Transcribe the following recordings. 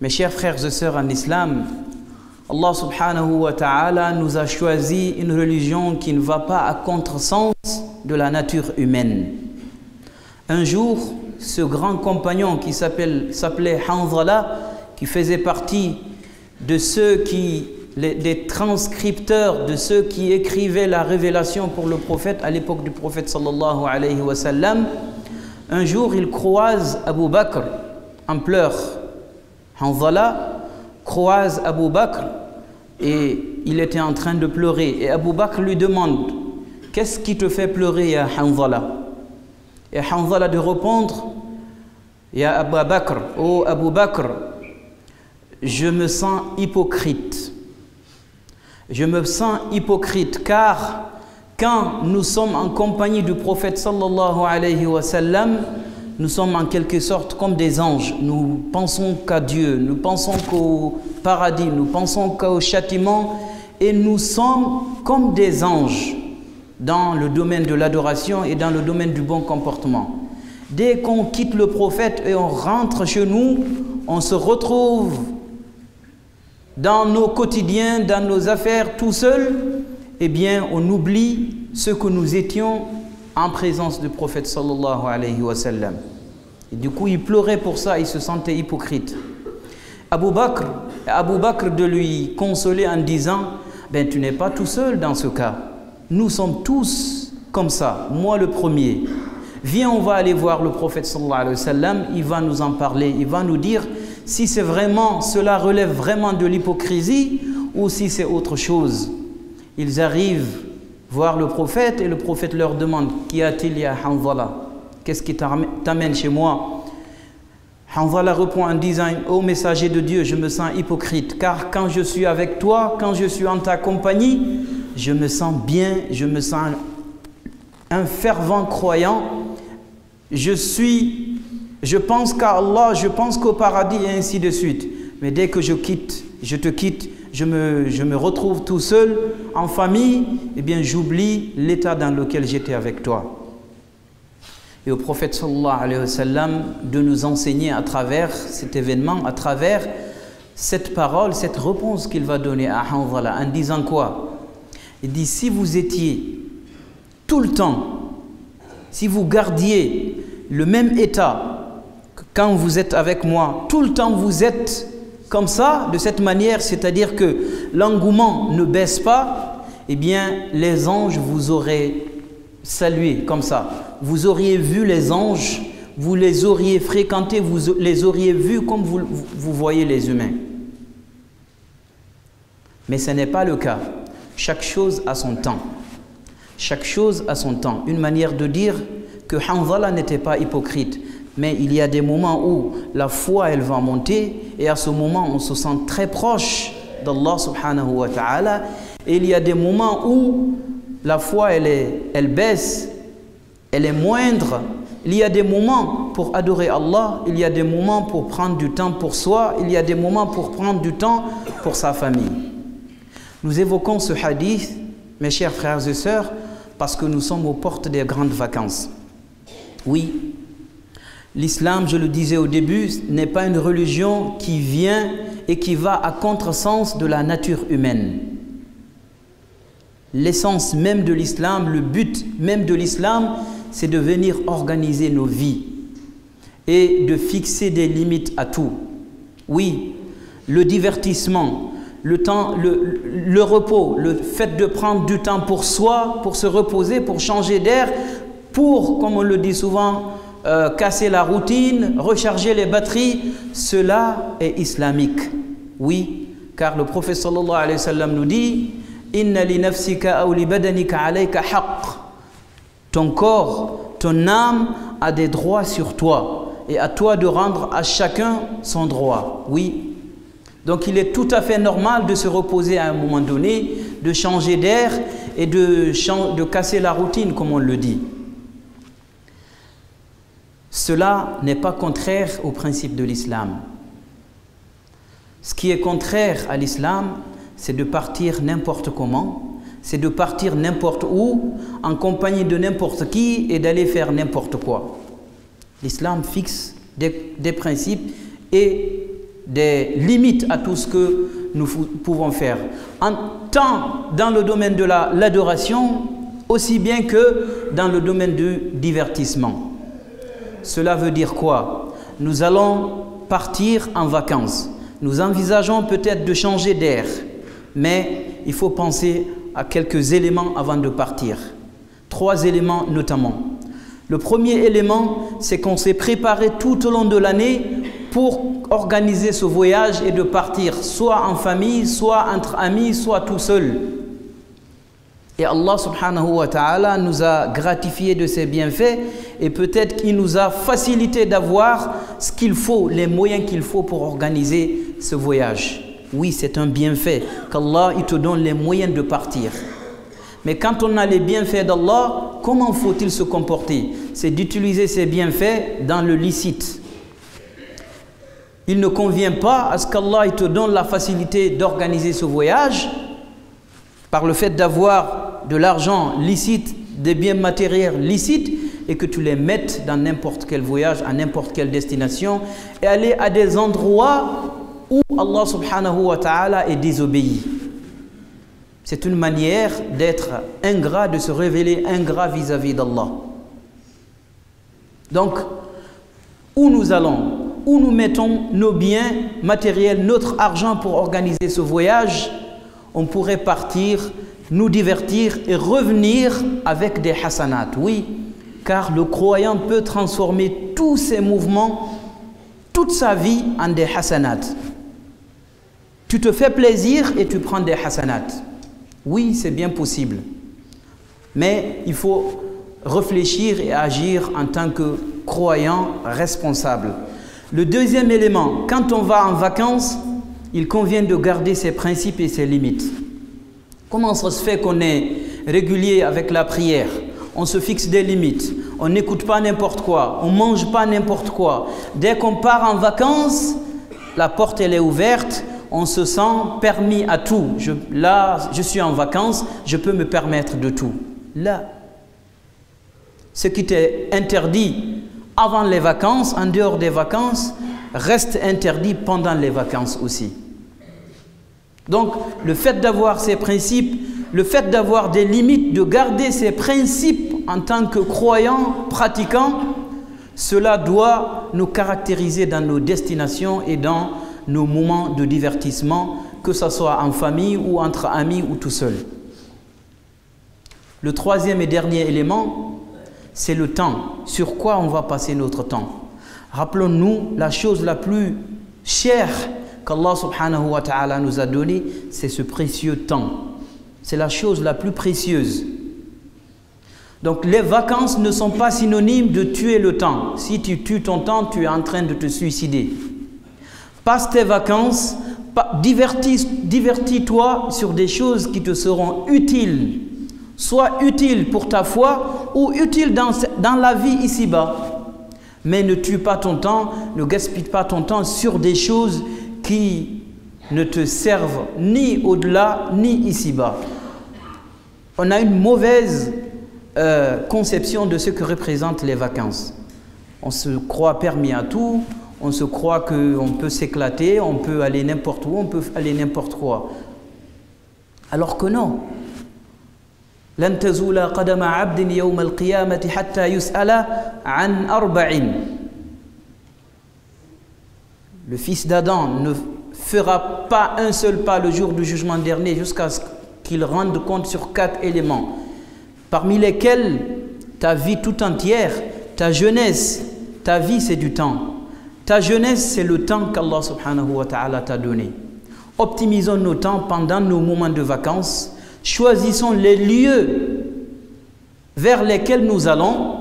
Mes chers frères et sœurs en islam, Allah subhanahu wa ta'ala nous a choisi une religion qui ne va pas à contresens de la nature humaine. Un jour, ce grand compagnon qui s'appelait Hanzala, qui faisait partie de ceux des transcripteurs, de ceux qui écrivaient la révélation pour le prophète à l'époque du prophète sallallahu alayhi wa sallam, un jour il croise Abu Bakr en pleurs. Hanzala croise Abu Bakr et il était en train de pleurer. Et Abu Bakr lui demande: qu'est-ce qui te fait pleurer, ya Hanzala? Et Hanzala de répondre: ya Abu Bakr, oh Abu Bakr, je me sens hypocrite. Je me sens hypocrite car quand nous sommes en compagnie du prophète sallallahu alayhi wa sallam, nous sommes en quelque sorte comme des anges. Nous pensons qu'à Dieu, nous pensons qu'au paradis, nous pensons qu'au châtiment, et nous sommes comme des anges dans le domaine de l'adoration et dans le domaine du bon comportement. Dès qu'on quitte le prophète et on rentre chez nous, on se retrouve dans nos quotidiens, dans nos affaires tout seul, eh bien on oublie ce que nous étions en présence du prophète sallallahu alayhi wa sallam. Et du coup il pleurait pour ça, il se sentait hypocrite. Abu Bakr de lui consoler en disant: ben tu n'es pas tout seul dans ce cas, nous sommes tous comme ça, moi le premier. Viens, on va aller voir le prophète sallallahu alayhi wa sallam, il va nous en parler, il va nous dire si c'est vraiment, cela relève vraiment de l'hypocrisie ou si c'est autre chose. Ils arrivent voir le prophète et le prophète leur demande: qu'y a-t-il, ya Hanzala? Qu'est-ce qui t'amène chez moi? Hanzala répond en disant: ô messager de Dieu, je me sens hypocrite car quand je suis avec toi, quand je suis en ta compagnie, je me sens bien, je me sens un fervent croyant, je pense qu'à Allah, je pense qu'au paradis et ainsi de suite. Mais dès que je te quitte, je me retrouve tout seul, en famille, eh bien j'oublie l'état dans lequel j'étais avec toi. Et au prophète sallallahu alayhi wa sallam de nous enseigner à travers cet événement, à travers cette parole, cette réponse qu'il va donner à Hanzala, en disant quoi? Il dit: si vous étiez tout le temps, si vous gardiez le même état que quand vous êtes avec moi, tout le temps vous êtes comme ça, de cette manière, c'est-à-dire que l'engouement ne baisse pas, eh bien les anges vous auraient salué comme ça. Vous auriez vu les anges, vous les auriez fréquentés, vous les auriez vus comme vous voyez les humains. Mais ce n'est pas le cas. Chaque chose a son temps. Chaque chose a son temps. Une manière de dire que Hanzala n'était pas hypocrite. Mais il y a des moments où la foi, elle va monter, et à ce moment, on se sent très proche d'Allah subhanahu wa ta'ala. Et il y a des moments où la foi, elle baisse, elle est moindre. Il y a des moments pour adorer Allah, il y a des moments pour prendre du temps pour soi, il y a des moments pour prendre du temps pour sa famille. Nous évoquons ce hadith, mes chers frères et sœurs, parce que nous sommes aux portes des grandes vacances. Oui, l'islam, je le disais au début, n'est pas une religion qui vient et qui va à contresens de la nature humaine. L'essence même de l'islam, le but même de l'islam, c'est de venir organiser nos vies et de fixer des limites à tout. Oui, le divertissement, le temps, le repos, le fait de prendre du temps pour soi, pour se reposer, pour changer d'air, pour, comme on le dit souvent, casser la routine, recharger les batteries, cela est islamique. Oui, car le prophète sallallahu alayhi wa sallam nous dit: Inna li nafsika aw li badanika alayka haqq. Ton corps, ton âme a des droits sur toi et à toi de rendre à chacun son droit. Oui. Donc il est tout à fait normal de se reposer à un moment donné, de changer d'air et de casser la routine, comme on le dit. Cela n'est pas contraire au principe de l'islam. Ce qui est contraire à l'islam, c'est de partir n'importe comment, c'est de partir n'importe où, en compagnie de n'importe qui et d'aller faire n'importe quoi. L'islam fixe des principes et des limites à tout ce que nous pouvons faire, tant dans le domaine de l'adoration, aussi bien que dans le domaine du divertissement. Cela veut dire quoi? Nous allons partir en vacances. Nous envisageons peut-être de changer d'air, mais il faut penser à quelques éléments avant de partir. 3 éléments notamment. Le premier élément, c'est qu'on s'est préparé tout au long de l'année pour organiser ce voyage et de partir, soit en famille, soit entre amis, soit tout seul. Et Allah subhanahu wa ta'ala nous a gratifié de ses bienfaits et peut-être qu'il nous a facilité d'avoir ce qu'il faut, les moyens qu'il faut pour organiser ce voyage. Oui, c'est un bienfait qu'Allah il te donne les moyens de partir. Mais quand on a les bienfaits d'Allah, comment faut-il se comporter? C'est d'utiliser ces bienfaits dans le licite. Il ne convient pas à ce qu'Allah te donne la facilité d'organiser ce voyage par le fait d'avoir de l'argent licite, des biens matériels licites et que tu les mettes dans n'importe quel voyage, à n'importe quelle destination et aller à des endroits où Allah subhanahu wa ta'ala est désobéi. C'est une manière d'être ingrat, de se révéler ingrat vis-à-vis d'Allah. Donc, où nous allons, où nous mettons nos biens matériels, notre argent pour organiser ce voyage, on pourrait partir, nous divertir et revenir avec des hasanats. Oui, car le croyant peut transformer tous ses mouvements, toute sa vie en des hasanats. Tu te fais plaisir et tu prends des hasanats. Oui, c'est bien possible. Mais il faut réfléchir et agir en tant que croyant responsable. Le deuxième élément, quand on va en vacances, il convient de garder ses principes et ses limites. Comment ça se fait qu'on est régulier avec la prière? On se fixe des limites, on n'écoute pas n'importe quoi, on ne mange pas n'importe quoi. Dès qu'on part en vacances, la porte elle est ouverte, on se sent permis à tout. Là, je suis en vacances, je peux me permettre de tout. Là, ce qui t'est interdit avant les vacances, en dehors des vacances, reste interdit pendant les vacances aussi. Donc, le fait d'avoir ces principes, le fait d'avoir des limites, de garder ces principes en tant que croyants, pratiquants, cela doit nous caractériser dans nos destinations et dans nos moments de divertissement, que ce soit en famille ou entre amis ou tout seul. Le troisième et dernier élément, c'est le temps. Sur quoi on va passer notre temps? Rappelons-nous, la chose la plus chère qu'Allah subhanahu wa ta'ala nous a donnée, c'est ce précieux temps. C'est la chose la plus précieuse. Donc les vacances ne sont pas synonymes de tuer le temps. Si tu tues ton temps, tu es en train de te suicider. Passe tes vacances, divertis-toi sur des choses qui te seront utiles. Soit utiles pour ta foi ou utiles dans la vie ici-bas. Mais ne tue pas ton temps, ne gaspille pas ton temps sur des choses qui ne te servent ni au-delà ni ici-bas. On a une mauvaise conception de ce que représentent les vacances. On se croit permis à tout, on se croit qu'on peut s'éclater, on peut aller n'importe où, on peut aller n'importe quoi. Alors que non. لن تزول قدم عبد يوم القيامة حتى يسأل عن أربع. Le fils d'Adam ne fera pas un seul pas le jour du jugement dernier jusqu'à ce qu'il rende compte sur 4 éléments, parmi lesquels ta vie tout entière, ta jeunesse. Ta vie c'est du temps. Ta jeunesse c'est le temps qu'Allah subhanahu wa ta'ala t'a donné. Optimisons nos temps pendant nos moments de vacances. Choisissons les lieux vers lesquels nous allons.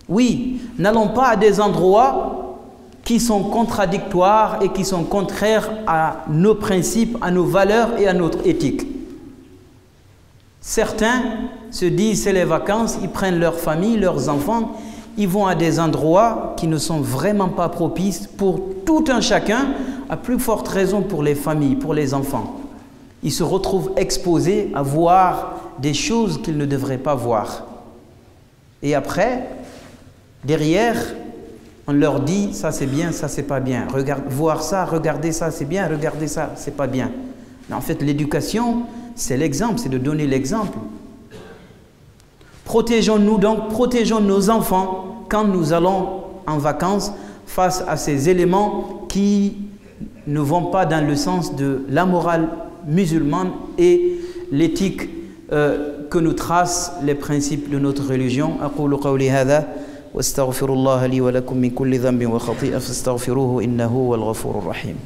Oui, n'allons pas à des endroits qui sont contradictoires et qui sont contraires à nos principes, à nos valeurs et à notre éthique. Certains se disent c'est les vacances, ils prennent leur famille, leurs enfants, ils vont à des endroits qui ne sont vraiment pas propices pour tout un chacun, à plus forte raison pour les familles, pour les enfants. Ils se retrouvent exposés à voir des choses qu'ils ne devraient pas voir. Et après, derrière, On leur dit ça c'est bien, ça c'est pas bien. Voir ça, regarder ça c'est bien, regarder ça c'est pas bien. Mais en fait, l'éducation, c'est l'exemple, c'est de donner l'exemple. Protégeons-nous donc, protégeons nos enfants quand nous allons en vacances face à ces éléments qui ne vont pas dans le sens de la morale musulmane et l'éthique que nous tracent les principes de notre religion. أقول قولي هذا واستغفر الله لي ولكم من كل ذنب وخطيئة فاستغفروه إنه هو الغفور الرحيم.